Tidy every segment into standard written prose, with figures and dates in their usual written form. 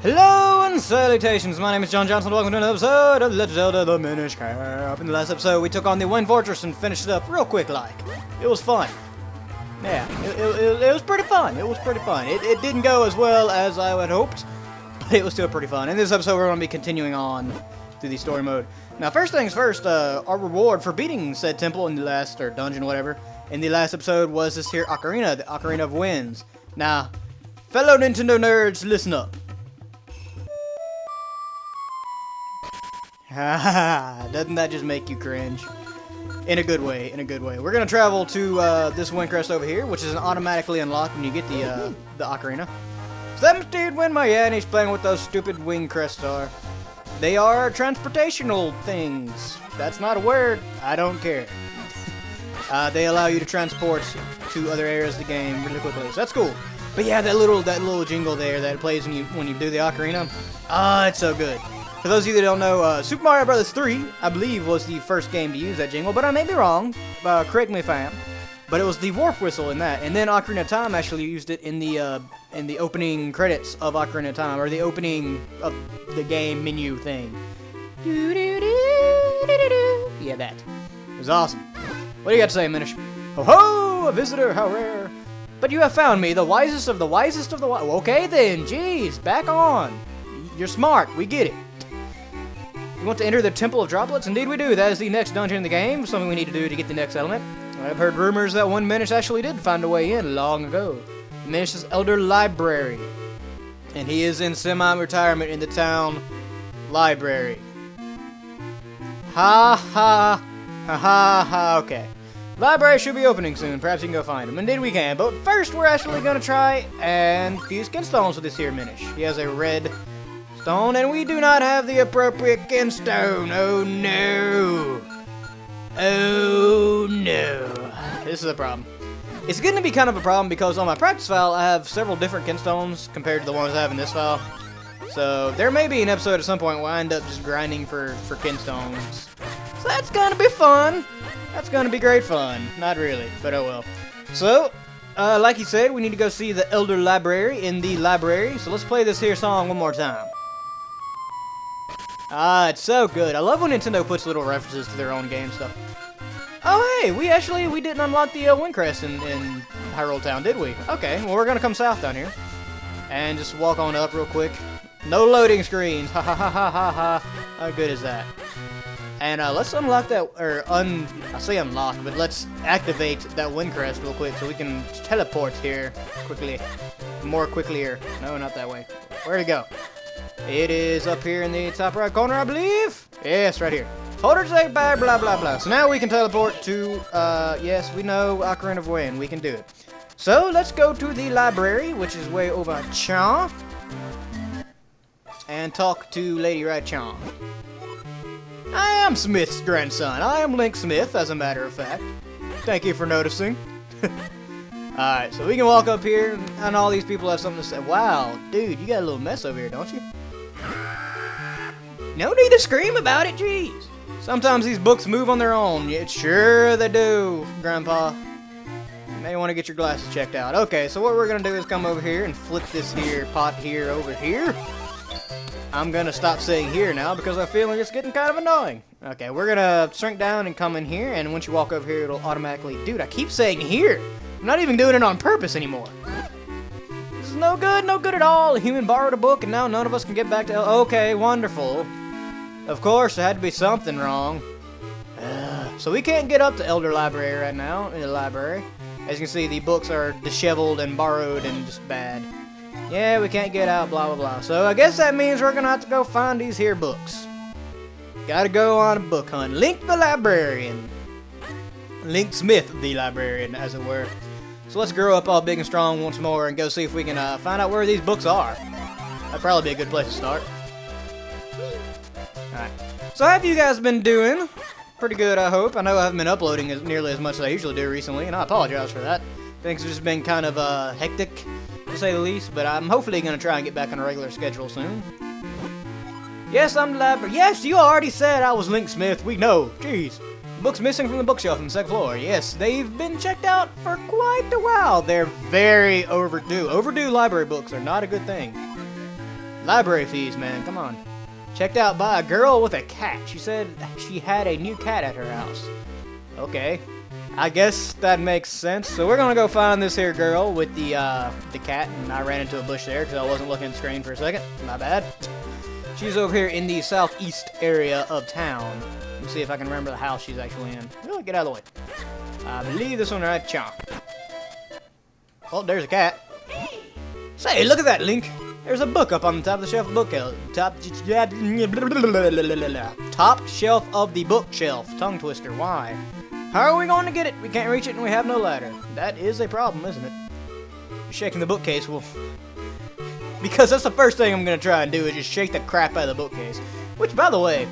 Hello and salutations, my name is John Johnson, welcome to another episode of Let's Zelda the Minish Cap. In the last episode, we took on the Wind Fortress and finished it up real quick like. It was fun. Yeah, it was pretty fun. It was pretty fun. It didn't go as well as I had hoped, but it was still pretty fun. In this episode, we're going to be continuing on through the story mode. Now, first things first, our reward for beating said temple in the last, or dungeon, whatever, in the last episode was this here Ocarina, the Ocarina of Winds. Now, fellow Nintendo nerds, listen up. Doesn't that just make you cringe? In a good way, in a good way. We're gonna travel to this wind crest over here, which is automatically unlocked when you get the ocarina. So that must dude win my and he's playing with those stupid wind crests are. They are transportational things. That's not a word. I don't care. They allow you to transport to other areas of the game really quickly, so that's cool. But yeah, that little jingle there that plays when you do the ocarina. It's so good. For those of you that don't know, Super Mario Bros. 3, I believe, was the first game to use that jingle, but I may be wrong. Correct me if I am. But it was the warp whistle in that, and then Ocarina of Time actually used it in the opening credits of Ocarina of Time, or the opening of the game menu thing. Yeah, that. It was awesome. What do you got to say, Minish? Ho ho! A visitor, how rare! But you have found me, the wisest of the wisest of the wise. Okay then, jeez, back on. You're smart, we get it. You want to enter the Temple of Droplets? Indeed we do. That is the next dungeon in the game. Something we need to do to get the next element. I've heard rumors that one Minish actually did find a way in long ago. Minish's elder library. And he is in semi-retirement in the town library. Ha ha. Ha ha ha. Okay. Library should be opening soon. Perhaps you can go find him. Indeed we can. But first we're actually going to try and fuse kinstones with this here Minish. He has a red stone, and we do not have the appropriate kinstone. Oh no. Oh no. This is a problem. It's going to be kind of a problem because on my practice file I have several different kinstones compared to the ones I have in this file. So there may be an episode at some point where I end up just grinding for kinstones. So that's going to be fun. That's going to be great fun. Not really, but oh well. So, like he said, we need to go see the Elder Library in the library. So let's play this here song one more time. It's so good. I love when Nintendo puts little references to their own game stuff. Oh, hey, we didn't unlock the wind crest in Hyrule Town, did we? Okay, well, we're going to come south down here. And just walk on up real quick. No loading screens. Ha ha ha ha ha ha. How good is that? And let's unlock that, or I say unlock, but let's activate that wind crest real quick so we can teleport here quickly. More quickly here. No, not that way. Where'd it go? It is up here in the top right corner, I believe. Yes, right here. Hold her to say bye, blah, blah, blah. So now we can teleport to, yes, we know Ocarina of Wind. We can do it. So let's go to the library, which is way over Chan, and talk to Lady Right-chan. I am Smith's grandson. I am Link Smith, as a matter of fact. Thank you for noticing. Alright, so we can walk up here, and all these people have something to say. Wow, dude, you got a little mess over here, don't you? No need to scream about it, jeez. Sometimes these books move on their own. Yeah, sure they do, Grandpa. You may want to get your glasses checked out. Okay, so what we're going to do is come over here and flip this here pot here over here. I'm going to stop saying here now because I feel like it's getting kind of annoying. Okay, we're going to shrink down and come in here, and once you walk over here, it'll automatically... Dude, I keep saying here. I'm not even doing it on purpose anymore. This is no good at all. A human borrowed a book, and now none of us can get back to... Okay, wonderful. Of course, there had to be something wrong. So we can't get up to Elder Library right now, in the library. As you can see, the books are disheveled and borrowed and just bad. Yeah, we can't get out, blah, blah, blah. So I guess that means we're going to have to go find these here books. Gotta go on a book hunt. Link the Librarian. Link Smith, the Librarian, as it were. So let's grow up all big and strong once more and go see if we can find out where these books are. That'd probably be a good place to start. Alright. So how have you guys been doing? Pretty good, I hope. I know I haven't been uploading as nearly as much as I usually do recently, and I apologize for that. Things have just been kind of hectic, to say the least, but I'm hopefully going to try and get back on a regular schedule soon. Yes, I'm the librarian. Yes, you already said I was Link Smith. We know. Jeez. Books missing from the bookshelf on the second floor. Yes, they've been checked out for quite a while. They're very overdue. Overdue library books are not a good thing. Library fees, man, come on. Checked out by a girl with a cat. She said she had a new cat at her house. Okay. I guess that makes sense. So we're gonna go find this here girl with the cat, and I ran into a bush there because I wasn't looking at the screen for a second. My bad. She's over here in the southeast area of town. Let me see if I can remember the house she's actually in. Oh, get out of the way. I believe this one right, chomp. Oh, there's a cat. Say, look at that, Link. There's a book up on the top of the shelf bookshelf. Top shelf of the bookshelf. Tongue twister. Why? How are we going to get it? We can't reach it and we have no ladder. That is a problem, isn't it? Shaking the bookcase will... Because that's the first thing I'm going to try and do is just shake the crap out of the bookcase. Which, by the way,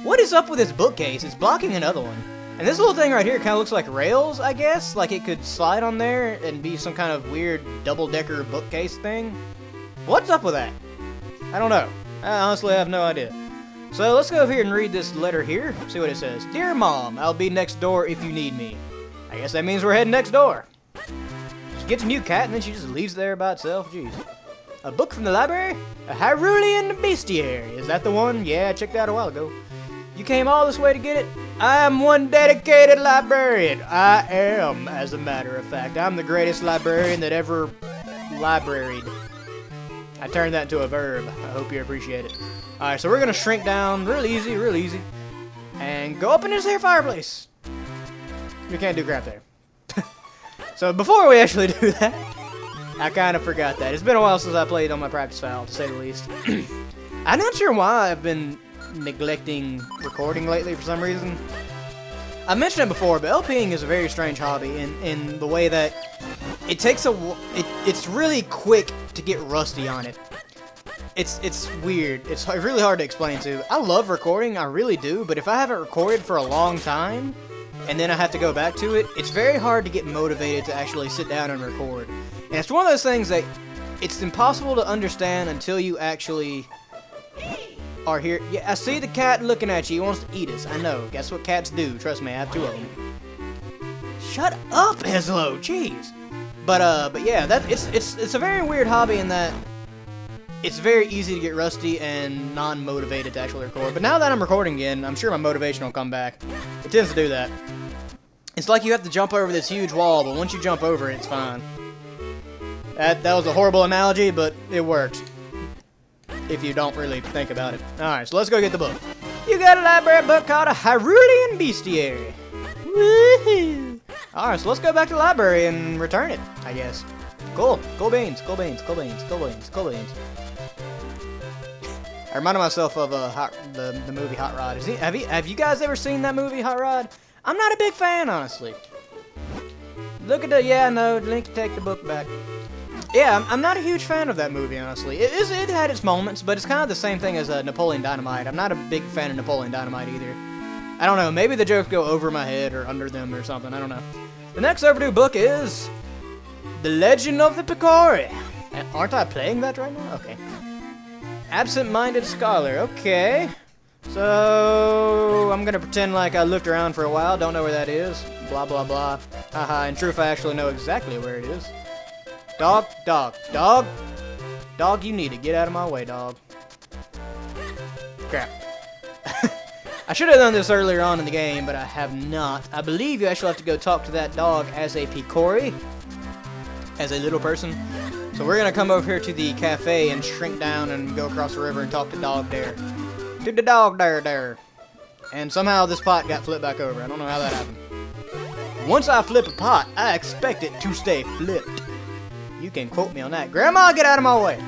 what is up with this bookcase? It's blocking another one. And this little thing right here kind of looks like rails, I guess. Like it could slide on there and be some kind of weird double-decker bookcase thing. What's up with that? I don't know. I honestly have no idea. So let's go over here and read this letter here. See what it says. Dear Mom, I'll be next door if you need me. I guess that means we're heading next door. She gets a new cat and then she just leaves there by itself. Jeez. A book from the library? A Hyrulean Bestiary. Is that the one? Yeah, I checked it out a while ago. You came all this way to get it? I'm one dedicated librarian. I am, as a matter of fact. I'm the greatest librarian that ever libraried. I turned that into a verb. I hope you appreciate it. Alright, so we're going to shrink down real easy, and go up into this here fireplace. We can't do crap there. So before we actually do that, I kind of forgot that. It's been a while since I played on my practice file, to say the least. I'm not sure why I've been neglecting recording lately for some reason. I mentioned it before, but LPing is a very strange hobby in the way that it takes it's really quick to get rusty on it. It's weird. It's really hard to explain to. I love recording, I really do, but if I haven't recorded for a long time and then I have to go back to it, it's very hard to get motivated to actually sit down and record. And it's one of those things that it's impossible to understand until you actually are here. Yeah, I see the cat looking at you. He wants to eat us. I know. Guess what cats do? Trust me, I have two of them. Shut up, Ezlo. Jeez. But yeah, it's a very weird hobby in that it's very easy to get rusty and non-motivated to actually record. But now that I'm recording again, I'm sure my motivation will come back. It tends to do that. It's like you have to jump over this huge wall, but once you jump over it, it's fine. That was a horrible analogy, but it works. If you don't really think about it. Alright, so let's go get the book. You got a library book called a Hyrulean Bestiary. Woohoo! Alright, so let's go back to the library and return it, I guess. Cool. Cool beans, cool beans, cool beans, cool beans, cool beans. I reminded myself of the movie Hot Rod. Have you guys ever seen that movie, Hot Rod? I'm not a big fan, honestly. Look at the... Yeah, no, Link, take the book back. Yeah, I'm not a huge fan of that movie, honestly. It had its moments, but it's kind of the same thing as Napoleon Dynamite. I'm not a big fan of Napoleon Dynamite either. I don't know, maybe the jokes go over my head or under them or something, I don't know. The next overdue book is The Legend of the Picori. Aren't I playing that right now? Okay. Absent-minded scholar, okay. So, I'm gonna pretend like I looked around for a while, don't know where that is. Blah, blah, blah. Haha, in truth, I actually know exactly where it is. Dog, dog, dog. Dog, you need to get out of my way, dog. Crap. I should have done this earlier on in the game, but I have not. I believe you actually have to go talk to that dog as a Picori. As a little person. So we're going to come over here to the cafe and shrink down and go across the river and talk to dog there. To the dog there. And somehow this pot got flipped back over. I don't know how that happened. Once I flip a pot, I expect it to stay flipped. You can quote me on that. Grandma, get out of my way.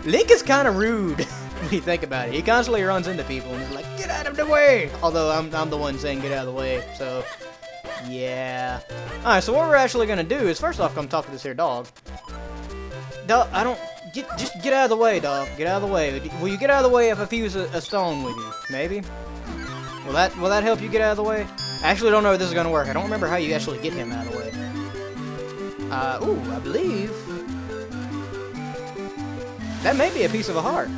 Link is kind of rude when you think about it. He constantly runs into people and is like, get out of the way. Although I'm the one saying get out of the way, so yeah. Alright, so what we're actually gonna do is first off come talk to this here dog. Dog, just get out of the way, dog. Get out of the way. Will you get out of the way if I fuse a stone with you? Maybe? Will that help you get out of the way? I actually don't know if this is gonna work. I don't remember how you actually get him out of the way. Ooh, I believe that may be a piece of a heart.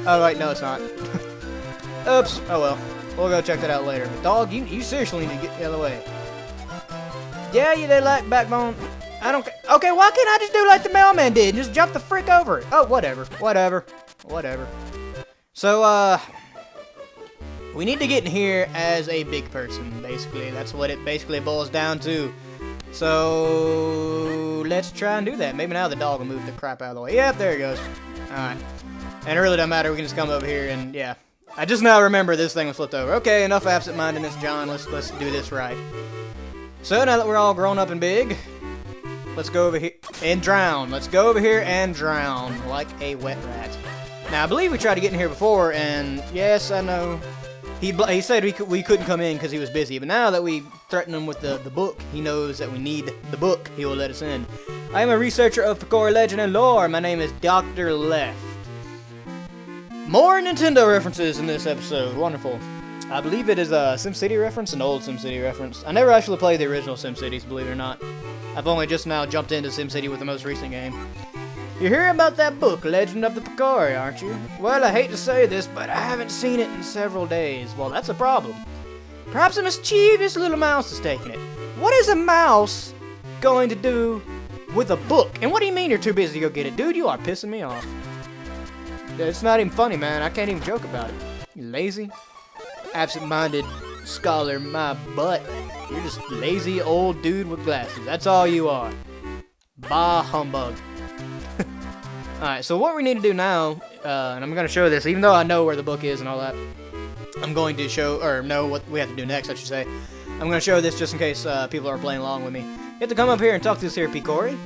Oh wait, no it's not. Oops. Oh well. We'll go check that out later. But dog, you seriously need to get out of the way. Yeah, you did like backbone. I don't. Okay, why can't I just do like the mailman did and just jump the frick over it? Oh, whatever. So, we need to get in here as a big person, basically. That's what it basically boils down to. So, let's try and do that. Maybe now the dog will move the crap out of the way. Yep, there he goes. Alright. And it really doesn't matter. We can just come over here and, yeah. I just now remember this thing was flipped over. Okay, enough absent-mindedness, John. Let's do this right. So, now that we're all grown up and big, let's go over here and drown. Let's go over here and drown like a wet rat. Now, I believe we tried to get in here before, and yes, I know. He said we couldn't come in because he was busy, but now that we threaten him with the book, he knows that we need the book. He will let us in. I am a researcher of Picori legend and lore. My name is Dr. Left. More Nintendo references in this episode. Wonderful. I believe it is a SimCity reference, an old SimCity reference. I never actually played the original SimCities, believe it or not. I've only just now jumped into SimCity with the most recent game. You're hearing about that book, Legend of the Picori, aren't you? Well, I hate to say this, but I haven't seen it in several days. Well, that's a problem. Perhaps a mischievous little mouse is taking it. What is a mouse going to do with a book? And what do you mean you're too busy to go get it? Dude, you are pissing me off. It's not even funny, man. I can't even joke about it. You lazy, absent-minded scholar, my butt. You're just lazy old dude with glasses. That's all you are. Bah humbug. Alright, so what we need to do now, and I'm going to show this, even though I know where the book is and all that, I'm going to show, or know what we have to do next, I should say. I'm going to show this just in case people are playing along with me. You have to come up here and talk to this here Picori.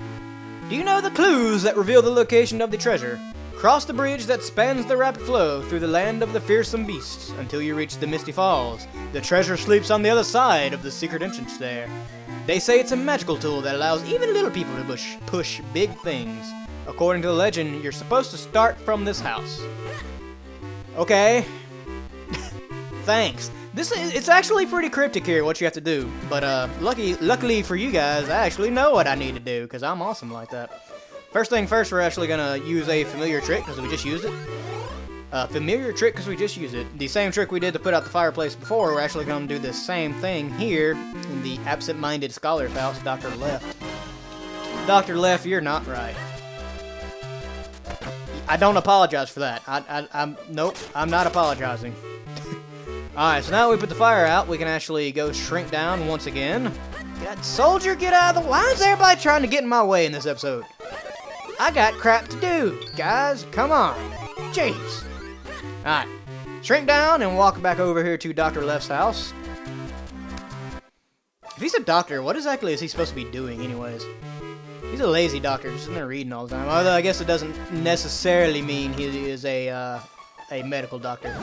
Do you know the clues that reveal the location of the treasure? Cross the bridge that spans the rapid flow through the land of the fearsome beasts until you reach the Misty Falls. The treasure sleeps on the other side of the secret entrance there. They say it's a magical tool that allows even little people to push big things. According to the legend, you're supposed to start from this house. Okay. Thanks. It's actually pretty cryptic here what you have to do, but luckily for you guys, I actually know what I need to do because I'm awesome like that. First thing first, we're actually gonna use a familiar trick because we just used it. The same trick we did to put out the fireplace before, we're actually gonna do the same thing here in the absent-minded scholar's house, Dr. Left. Dr. Left, you're not right. I don't apologize for that. Nope, I'm not apologizing. Alright, so now we put the fire out, we can actually go shrink down once again. God, soldier, get out of the way. Why is everybody trying to get in my way in this episode? I got crap to do, guys. Come on. Jeez. Alright, shrink down and walk back over here to Dr. Left's house. If he's a doctor, what exactly is he supposed to be doing anyways? He's a lazy doctor, just in there reading all the time. Although I guess it doesn't necessarily mean he is a medical doctor.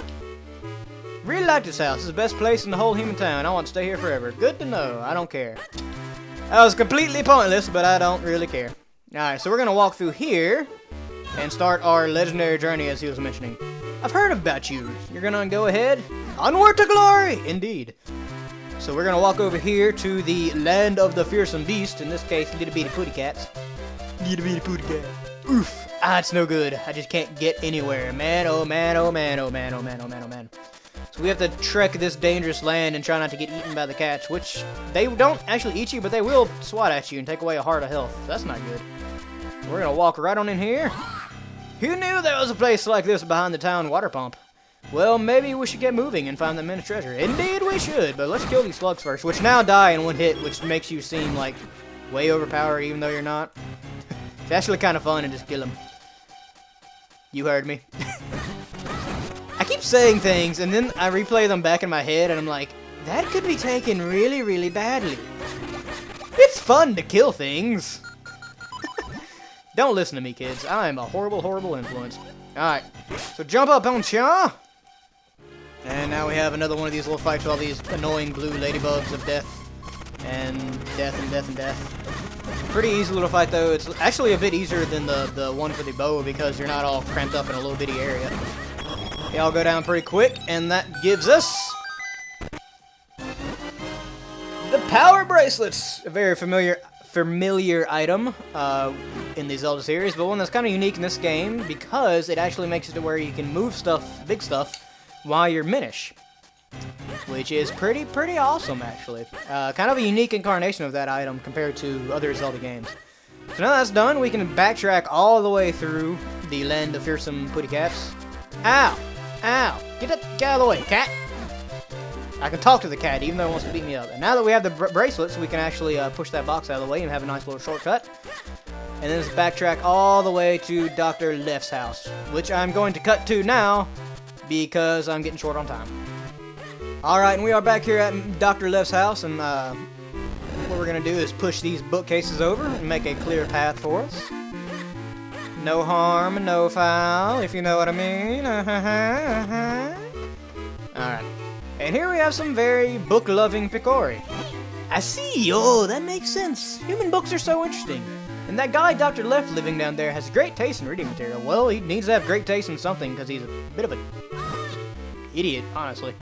Really like this house. It's the best place in the whole human town. I want to stay here forever. Good to know. I don't care. That was completely pointless, but I don't really care. Alright, so we're going to walk through here and start our legendary journey as he was mentioning. I've heard about you. You're going to go ahead? Onward to glory! Indeed. So we're going to walk over here to the land of the fearsome beast. In this case, little bitty pooty cats. Little bitty pooty cat. Oof. Ah, it's no good. I just can't get anywhere. Man, oh man, oh man, oh man, oh man, oh man, oh man. So we have to trek this dangerous land and try not to get eaten by the cats, which they don't actually eat you, but they will swat at you and take away a heart of health. That's not good. We're going to walk right on in here. Who knew there was a place like this behind the town water pump? Well, maybe we should get moving and find the minute treasure. Indeed we should, but let's kill these slugs first, which now die in one hit, which makes you seem like way overpowered even though you're not. It's actually kind of fun to just kill them. You heard me. I keep saying things, and then I replay them back in my head, and I'm like, that could be taken really, really badly. It's fun to kill things. Don't listen to me, kids. I am a horrible, horrible influence. Alright, so jump up on Cha. And now we have another one of these little fights with all these annoying blue ladybugs of death. And death and death and death. Pretty easy little fight, though. It's actually a bit easier than the one for the bow because you're not all cramped up in a little bitty area. They all go down pretty quick, and that gives us the power bracelets. A very familiar item in the Zelda series, but one that's kind of unique in this game because it actually makes it to where you can move stuff, big stuff, while you're Minish. which is pretty awesome, actually. Kind of a unique incarnation of that item compared to other Zelda games. So now that's done, we can backtrack all the way through the land of fearsome putty cats. Ow! Ow! Get out of the way, cat! I can talk to the cat, even though it wants to beat me up. And now that we have the bracelets, we can actually push that box out of the way and have a nice little shortcut. And then let's backtrack all the way to Dr. Left's house, which I'm going to cut to now because I'm getting short on time. Alright, and we are back here at Dr. Left's house, and what we're going to do is push these bookcases over and make a clear path for us. No harm, no foul, if you know what I mean. Alright. And here we have some very book-loving Picori. I see! Oh, that makes sense. Human books are so interesting. And that guy, Dr. Left, living down there, has great taste in reading material. Well, he needs to have great taste in something, because he's a bit of a idiot, honestly.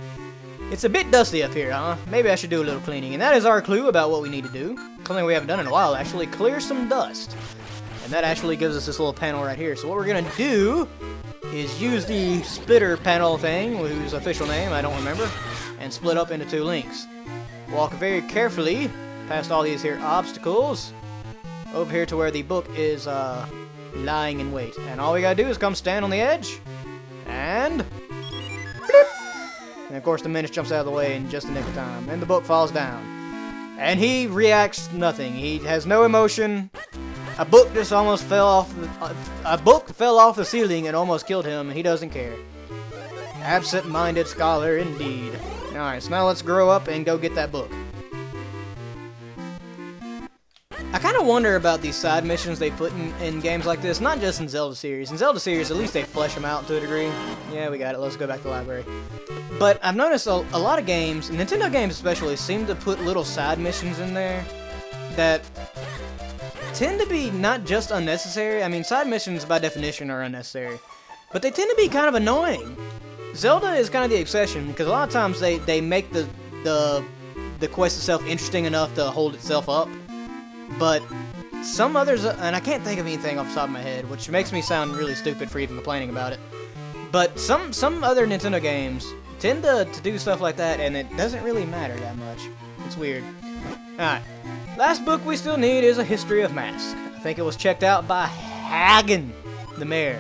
It's a bit dusty up here, huh? Maybe I should do a little cleaning. And that is our clue about what we need to do. Something we haven't done in a while, actually. Clear some dust. And that actually gives us this little panel right here. So what we're going to do is use the splitter panel thing, whose official name I don't remember, and split up into two links. Walk very carefully past all these here obstacles over here to where the book is lying in wait. And all we gotta do is come stand on the edge and of course the Minish jumps out of the way in just the nick of time, and the book falls down. And he reacts nothing. He has no emotion. A book just almost fell off the ceiling and almost killed him, and he doesn't care. Absent-minded scholar indeed. Alright, so now let's grow up and go get that book. I kind of wonder about these side missions they put in games like this, not just in Zelda series. In Zelda series, at least they flesh them out to a degree. Yeah, we got it. Let's go back to the library. But I've noticed a lot of games, Nintendo games especially, seem to put little side missions in there that tend to be not just unnecessary. I mean, side missions by definition are unnecessary, but they tend to be kind of annoying. Zelda is kind of the exception, because a lot of times they make the quest itself interesting enough to hold itself up. But some others, and I can't think of anything off the top of my head, which makes me sound really stupid for even complaining about it. But some other Nintendo games tend to do stuff like that, and it doesn't really matter that much. It's weird. Alright. Last book we still need is A History of Mask. I think it was checked out by Hagen, the mayor.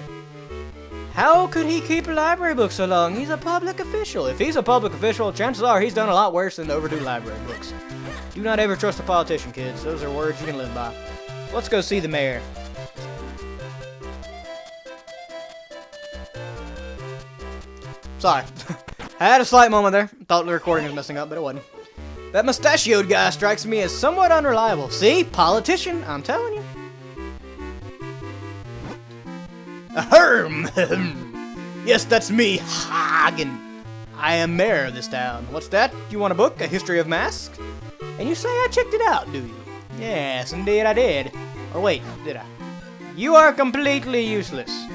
How could he keep library books so long? He's a public official. If he's a public official, chances are he's done a lot worse than overdue library books. Do not ever trust a politician, kids. Those are words you can live by. Let's go see the mayor. Sorry. I had a slight moment there. Thought the recording was messing up, but it wasn't. That mustachioed guy strikes me as somewhat unreliable. See? Politician, I'm telling you. Ahem! Yes, that's me, Hagen. I am mayor of this town. What's that? You want a book? A History of Masks? And you say I checked it out, do you? Yes, indeed I did. Or wait, did I? You are completely useless.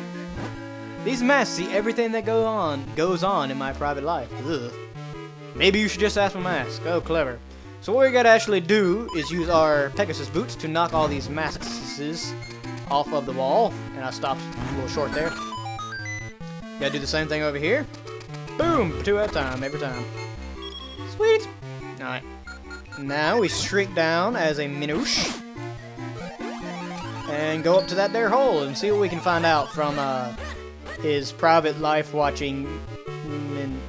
These masks see everything that goes on in my private life. Ugh. Maybe you should just ask my mask. Oh, clever. So what we gotta actually do is use our Pegasus boots to knock all these masks off of the wall. And I stopped a little short there. Gotta do the same thing over here. Boom! 2 at a time, every time. Sweet! Alright. Now we shrink down as a Minish. And go up to that there hole and see what we can find out from his private life watching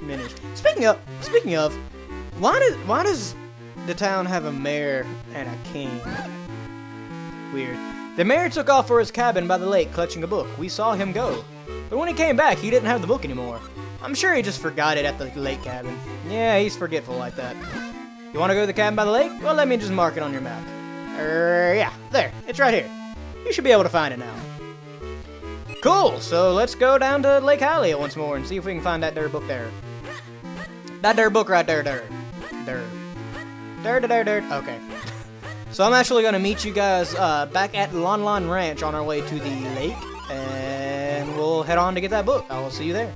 Minish. Speaking of, why does the town have a mayor and a king? Weird. The mayor took off for his cabin by the lake clutching a book. We saw him go. But when he came back, he didn't have the book anymore. I'm sure he just forgot it at the lake cabin. Yeah, he's forgetful like that. You want to go to the cabin by the lake? Well, let me just mark it on your map. Yeah, there. It's right here. You should be able to find it now. Cool, so let's go down to Lake Hylia once more and see if we can find that there book there. That there book right there, there. Okay. So I'm actually going to meet you guys back at Lon Ranch on our way to the lake. And we'll head on to get that book. I will see you there.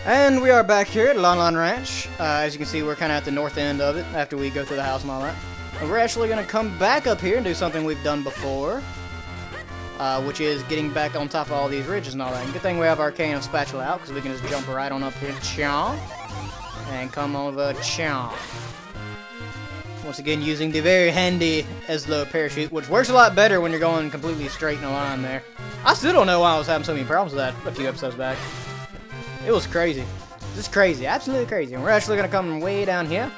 And we are back here at Lon Ranch. As you can see, we're kind of at the north end of it after we go through the house and all that. And we're actually going to come back up here and do something we've done before. Which is getting back on top of all these ridges and all that. And good thing we have Arcane of Spatula out, because we can just jump right on up here. And come over, chomp. Once again, using the very handy Ezlo parachute, which works a lot better when you're going completely straight in a line there. I still don't know why I was having so many problems with that a few episodes back. It was crazy. Just crazy. Absolutely crazy. And we're actually going to come way down here.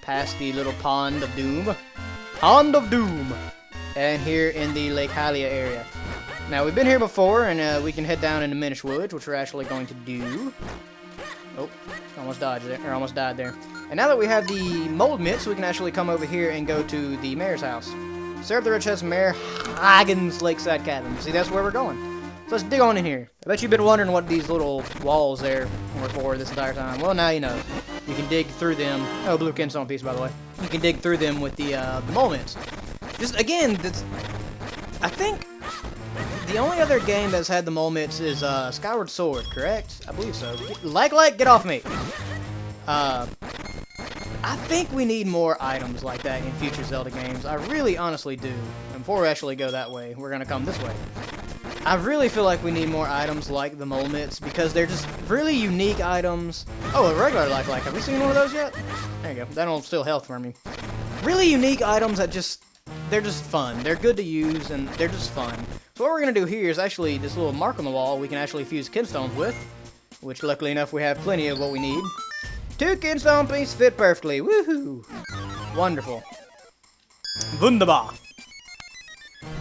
Past the little Pond of Doom. Pond of Doom! And here in the Lake Hylia area. Now, we've been here before, and we can head down into Minish Woods, which we're actually going to do. Oh, almost dodged there, or almost died there. And now that we have the mold mitts, we can actually come over here and go to the mayor's house. Serve the Richest Mayor Hagen's Lakeside Cabin. See, that's where we're going. So let's dig on in here. I bet you've been wondering what these little walls there were for this entire time. Well, now you know. You can dig through them. Oh, blue Kinstone piece, by the way. You can dig through them with the mold mitts. Just, again, I think the only other game that's had the mold mitts is Skyward Sword, correct? I believe so. Get off me! I think we need more items like that in future Zelda games. I really honestly do. And before we actually go that way, we're gonna come this way. I really feel like we need more items like the mole mitts because they're just really unique items. Oh, a regular life like. Have we seen one of those yet? There you go. That'll still health for me. Really unique items that they're just fun. They're good to use and they're just fun. So what we're gonna do here is actually this little mark on the wall we can actually fuse kinstones with, which luckily enough we have plenty of what we need. 2 kinstone pieces fit perfectly. Woohoo! Wonderful. Wunderbar.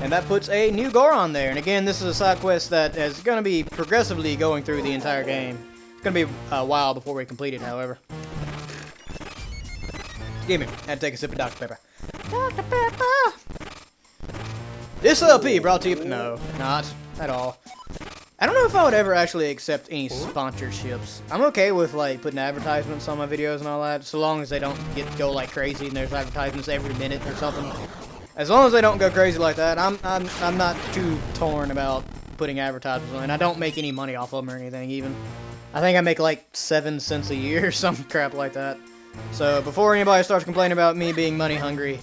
And that puts a new Goron there. And again, this is a side quest that is going to be progressively going through the entire game. It's going to be a while before we complete it, however. Give me. I had to take a sip of Dr. Pepper. Dr. Pepper! This LP brought to you... No, not at all. I don't know if I would ever actually accept any sponsorships. I'm okay with, like, putting advertisements on my videos and all that, so long as they don't go like crazy and there's advertisements every minute or something. As long as they don't go crazy like that, I'm not too torn about putting advertisements on, and I don't make any money off of them or anything, even. I think I make like 7 cents a year or some crap like that. So before anybody starts complaining about me being money hungry,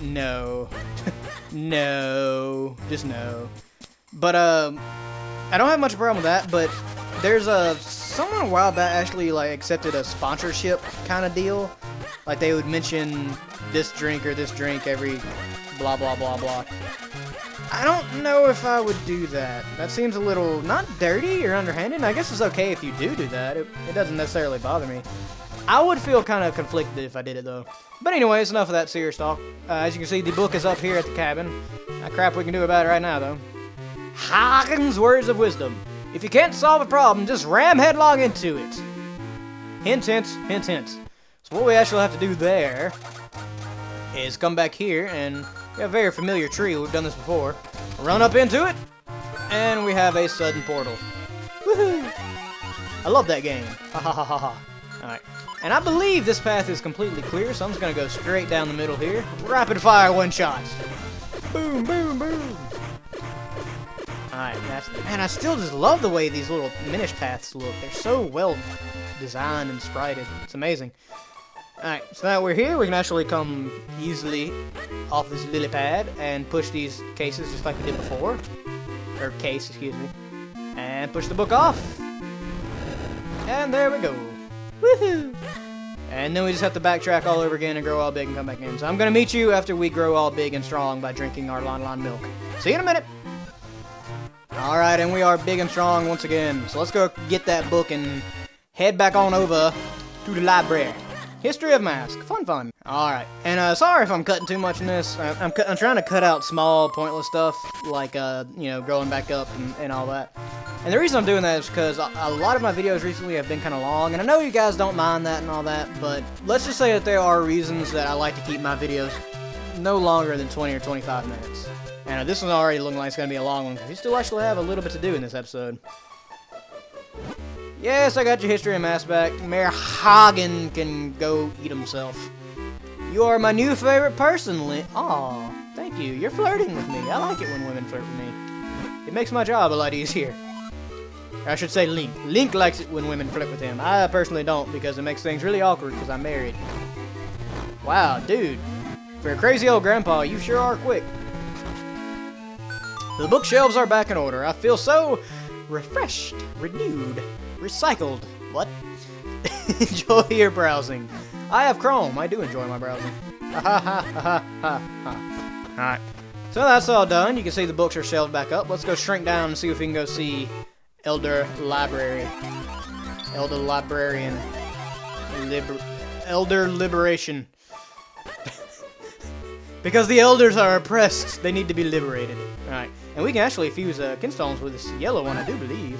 no. No. Just no. But, I don't have much problem with that, but there's someone a while back actually like accepted a sponsorship kind of deal. Like they would mention this drink or this drink every blah blah blah blah. I don't know if I would do that. That seems a little not dirty or underhanded. I guess it's okay if you do that. It doesn't necessarily bother me. I would feel kind of conflicted if I did it though. But anyways, enough of that serious talk. As you can see, the book is up here at the cabin. Not crap we can do about it right now though. Hagen's words of wisdom. If you can't solve a problem, just ram headlong into it. Hint, hint, hint, hint. So what we actually have to do there is come back here, and we have a very familiar tree. We've done this before. Run up into it, and we have a sudden portal. Woohoo! I love that game. Ha ha ha ha ha. Alright. And I believe this path is completely clear, so I'm just going to go straight down the middle here. Rapid fire one-shots. Boom, boom, boom. Alright, man, I still just love the way these little Minish paths look. They're so well designed and sprited. It's amazing. Alright, so now we're here, we can actually come easily off this lily pad and push these cases just like we did before. Or case, excuse me. And push the book off. And there we go. Woohoo! And then we just have to backtrack all over again and grow all big and come back in. So I'm going to meet you after we grow all big and strong by drinking our Lon milk. See you in a minute! Alright, and we are big and strong once again. So let's go get that book and head back on over to the library. History of Mask. Fun, fun. Alright, and sorry if I'm cutting too much in this. I'm trying to cut out small, pointless stuff, like, you know, growing back up and all that. And the reason I'm doing that is because a lot of my videos recently have been kind of long, and I know you guys don't mind that and all that, but let's just say that there are reasons that I like to keep my videos no longer than 20 or 25 minutes. And this one's already looking like it's going to be a long one, because we still actually have a little bit to do in this episode. Yes, I got your history of mass back. Mayor Hagen can go eat himself. You are my new favorite person, Link. Aw, thank you. You're flirting with me. I like it when women flirt with me. It makes my job a lot easier. I should say Link. Link likes it when women flirt with him. I personally don't, because it makes things really awkward because I'm married. Wow, dude. For a crazy old grandpa, you sure are quick. The bookshelves are back in order. I feel so refreshed, renewed, recycled, What? Enjoy your browsing. I have Chrome. I do enjoy my browsing. Ha ha ha ha ha ha. Alright. So that's all done. You can see the books are shelved back up. Let's go shrink down and see if we can go see Elder Library. Elder Librarian. Elder Liberation. Because the elders are oppressed, they need to be liberated. Alright. And we can actually fuse kinstones with this yellow one, I do believe.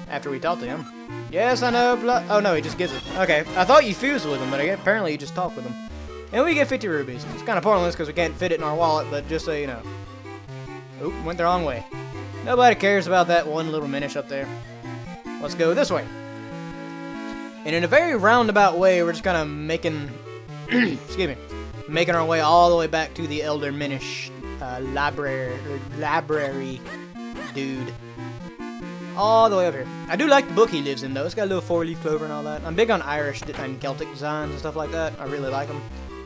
After we talk to him. Yes, I know. Oh no, he just gives it. Okay, I thought you fused with him, but apparently you just talk with him. And we get 50 rubies. It's kind of pointless because we can't fit it in our wallet, but just so you know. Oop, went the wrong way. Nobody cares about that one little Minish up there. Let's go this way. And in a very roundabout way, we're just kind of making... excuse me. Making our way all the way back to the Elder Minish library dude. All the way up here. I do like the book he lives in, though. It's got a little four-leaf clover and all that. I'm big on Irish and Celtic designs and stuff like that. I really like them.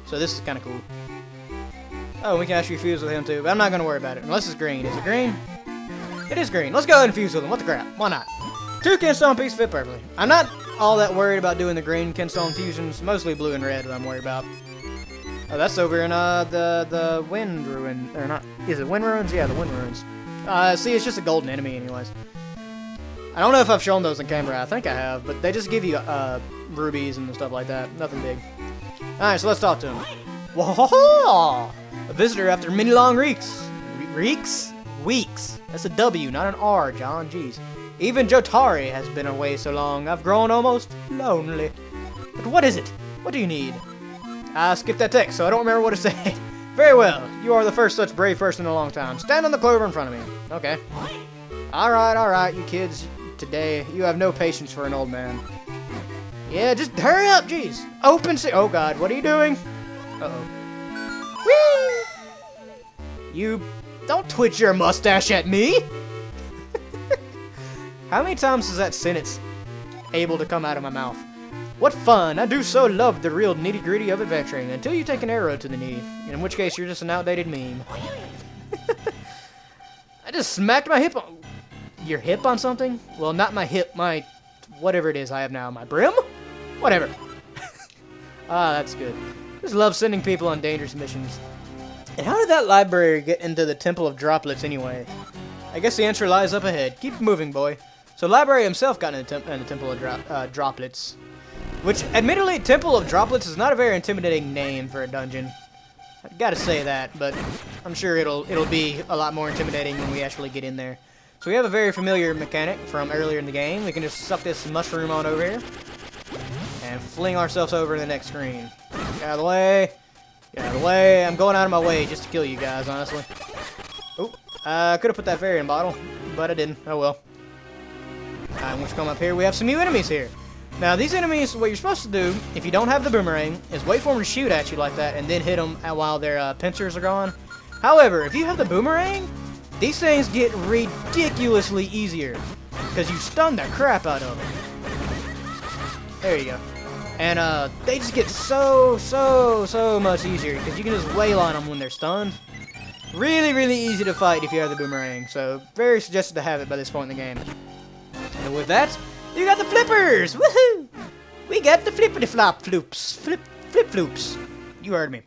So this is kind of cool. Oh, we can actually fuse with him, too. But I'm not going to worry about it. Unless it's green. Is it green? It is green. Let's go ahead and fuse with him. What the crap? Why not? 2 kinstone pieces fit perfectly. I'm not all that worried about doing the green kinstone fusions. Mostly blue and red that I'm worried about. Oh, that's over in the Wind Ruin. Or not. Is it Wind Ruins? Yeah, the Wind Ruins. See, it's just a golden enemy anyways. I don't know if I've shown those on camera. I think I have, but they just give you rubies and stuff like that. Nothing big. Alright, so let's talk to him. Whoa! A visitor after many long weeks. Weeks. That's a W, not an R, John. Jeez. Even Jotari has been away so long. I've grown almost lonely. But what is it? What do you need? I skipped that text, so I don't remember what it said. Very well. You are the first such brave person in a long time. Stand on the clover in front of me. Okay. Alright, you kids. Today, you have no patience for an old man. Yeah, just hurry up, jeez. Oh god, what are you doing? Uh-oh. Whee! You don't twitch your mustache at me! How many times is that sentence able to come out of my mouth? What fun! I do so love the real nitty-gritty of adventuring, until you take an arrow to the knee, in which case you're just an outdated meme. I just smacked my hip on... Your hip on something? Well, not my hip, my... whatever it is I have now. My brim? Whatever. That's good. Just love sending people on dangerous missions. And how did that library get into the Temple of Droplets anyway? I guess the answer lies up ahead. Keep moving, boy. So Librarian himself got in the Temple of Droplets. Which, admittedly, Temple of Droplets is not a very intimidating name for a dungeon. I gotta say that, but I'm sure it'll be a lot more intimidating when we actually get in there. So we have a very familiar mechanic from earlier in the game. We can just suck this mushroom on over here. And fling ourselves over to the next screen. Get out of the way. Get out of the way. I'm going out of my way just to kill you guys, honestly. Oh, I could have put that fairy in bottle, but I didn't. Oh well. Alright, once you come up here, we have some new enemies here. Now, these enemies, what you're supposed to do, if you don't have the boomerang, is wait for them to shoot at you like that, and then hit them while their pincers are gone. However, if you have the boomerang, these things get ridiculously easier, because you stun the crap out of them. There you go. And they just get so much easier, because you can just wail on them when they're stunned. Really easy to fight if you have the boomerang, so very suggested to have it by this point in the game. And with that, you got the flippers! Woohoo! We got the flippity-flop-floops. Flip-floops. You heard me.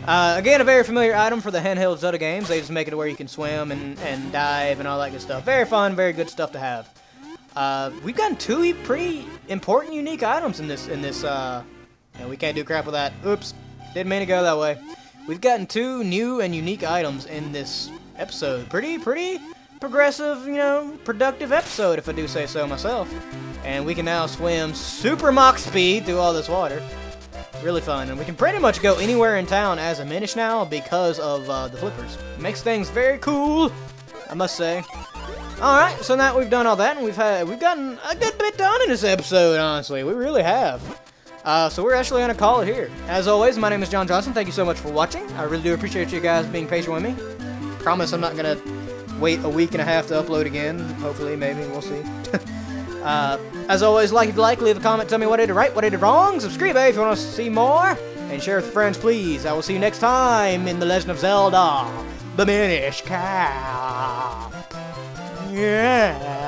Again, a very familiar item for the handheld Zelda games. They just make it where you can swim and dive and all that good stuff. Very fun, very good stuff to have. We've gotten 2 pretty important, unique items in this. We can't do crap with that. Oops. Didn't mean to go that way. We've gotten 2 new and unique items in this episode. Pretty progressive, productive episode, if I do say so myself. And we can now swim super Mach speed through all this water. Really fun. And we can pretty much go anywhere in town as a Minish now because of the flippers. Makes things very cool, I must say. Alright, so now we've done all that, and we've gotten a good bit done in this episode, honestly. We really have. So we're actually going to call it here. As always, my name is John Johnson. Thank you so much for watching. I really do appreciate you guys being patient with me. Promise I'm not going to wait a week and a half to upload again. Hopefully, maybe, we'll see. As always, like if you like, leave a comment, tell me what I did right, what I did wrong, subscribe if you want to see more, and share with friends, please. I will see you next time in The Legend of Zelda, the Minish Cap. Yeah.